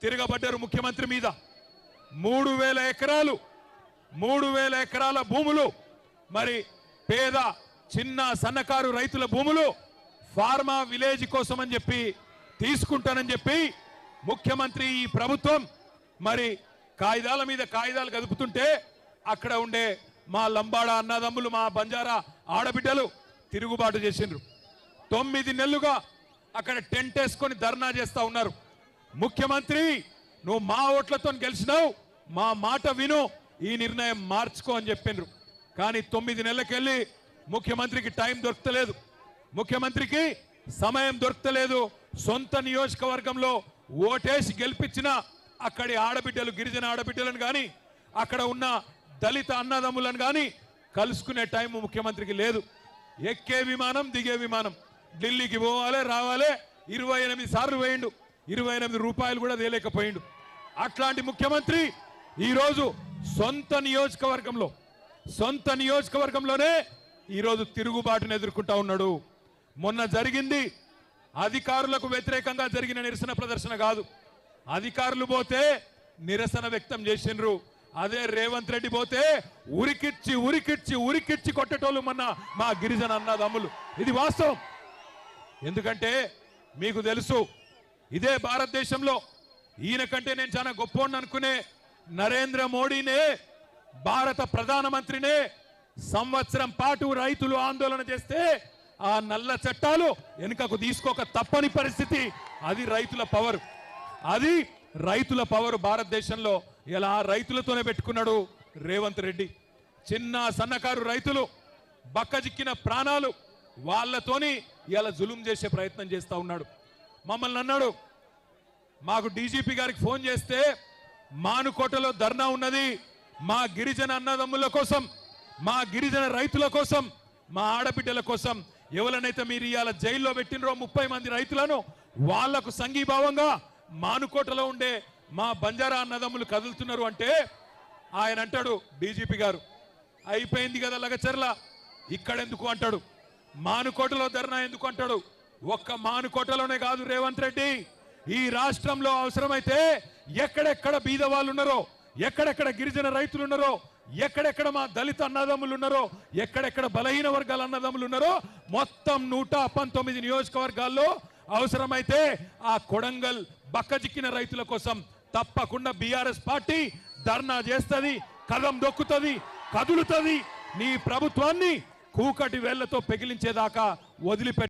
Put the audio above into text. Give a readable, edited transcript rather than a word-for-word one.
తిరగబడ్డారు ముఖ్యమంత్రి మీద 3,000 ఎకరాల భూములు మరి పేద చిన్న సన్నకారు రైతుల భూములు ఫార్మా విలేజ్ కోసం అని చెప్పి తీసుకుంటానని చెప్పి ముఖ్యమంత్రి ఈ ప్రభుత్వం మరి కాయిదాల మీద కాయిదాలు గదుపుతుంటే అక్కడ ఉండే మా లంబాడ అన్నదమ్ములు మా బంజారా ఆడబిడ్డలు తిరుగుబాటు చేసిండ్రు 9 నెలలుగా అక్కడ టెంట్ వేసుకొని ధర్నా చేస్తా ఉన్నారు ముఖ్యమంత్రి నువ్వు మా ఓట్లతో గెలిచినావు మా మాట విను ఈ నిర్ణయం మార్చుకో అని చెప్పిండ్రు కానీ 9 నెలలకెళ్ళి ముఖ్యమంత్రికి టైం దొరకలేదు ముఖ్యమంత్రికి సమయం దొరకలేదు సొంత నియోజకవర్గంలో ఓటేసి గెలిపించిన అక్కడి ఆడబిడ్డలు గిరిజన ఆడబిడ్డలను కానీ అక్కడ ఉన్న దళిత అన్నదమ్ములను కానీ కలుసుకునే టైం ముఖ్యమంత్రికి లేదు ఎక్కే విమానం దిగే విమానం ఢిల్లీకి పోవాలి రావాలి 28 సార్లు వేయండు 28 రూపాయలు కూడా తేలేకపోయిండు అట్లాంటి ముఖ్యమంత్రి ఈరోజు సొంత నియోజకవర్గంలోనే ఈరోజు తిరుగుబాటును ఎదుర్కొంటా ఉన్నాడు మొన్న జరిగింది అధికారులకు వ్యతిరేకంగా జరిగిన నిరసన ప్రదర్శన కాదు అధికారులు పోతే నిరసన వ్యక్తం చేసిండ్రు అదే రేవంత్ రెడ్డి పోతే ఉరికిచ్చి కొట్టేటోళ్ళు మొన్న మా గిరిజన అన్నదమ్ములు ఇది వాస్తవం ఎందుకంటే మీకు తెలుసు ఇదే భారతదేశంలో ఈయన కంటే నేను చాలా గొప్పవాడిని అనుకునే నరేంద్ర మోడీనే భారత ప్రధానమంత్రినే సంవత్సరం పాటు రైతులు ఆందోళన చేస్తే ఆ నల్ల చట్టాలు వెనుకకు తీసుకోక తప్పని పరిస్థితి అది రైతుల పవర్ భారతదేశంలో ఇలా రైతులతోనే పెట్టుకున్నాడు రేవంత్ రెడ్డి చిన్న సన్నకారు రైతులు బక్కజిక్కిన ప్రాణాలు వాళ్ళతోని ఇలా జులుం చేసే ప్రయత్నం చేస్తా ఉన్నాడు మమ్మల్ని అన్నాడు మాకు డీజీపీ గారికి ఫోన్ చేస్తే మానుకోటలో ధర్నా ఉన్నది మా గిరిజన అన్నదమ్ముల కోసం మా గిరిజన రైతుల కోసం మా ఆడబిడ్డల కోసం ఎవరినైతే మీరు ఇవాళ జైల్లో పెట్టినరో 30 మంది రైతులను వాళ్లకు సంఘీభావంగా మానుకోటలో ఉండే మా బంజారా అన్నదమ్ములు కదులుతున్నారు అంటే ఆయన అంటాడు డీజీపీ గారు అయిపోయింది కదా లగచర్ల ఇక్కడెందుకు అంటాడు మానుకోటలో ధర్నా ఎందుకు అంటాడు ఒక్క మానుకోటలోనే కాదు రేవంత్ రెడ్డి ఈ రాష్ట్రంలో అవసరమైతే ఎక్కడెక్కడ బీద వాళ్ళు ఉన్నారో ఎక్కడెక్కడ గిరిజన రైతులు ఉన్నారో ఎక్కడెక్కడ మా దళిత అన్నదమ్ములు ఉన్నారో ఎక్కడెక్కడ బలహీన వర్గాల అన్నదమ్ములు ఉన్నారో మొత్తం 119 నియోజకవర్గాల్లో అవసరమైతే ఆ కొడంగల్ బక్కజిక్కిన రైతుల కోసం తప్పకుండా బీఆర్ఎస్ పార్టీ ధర్నా చేస్తుంది కదం దొక్కుతుంది కదులుతుంది నీ ప్రభుత్వాన్ని కూకటి వేళ్లతో పెగిలించేదాకా వదిలిపెట్ట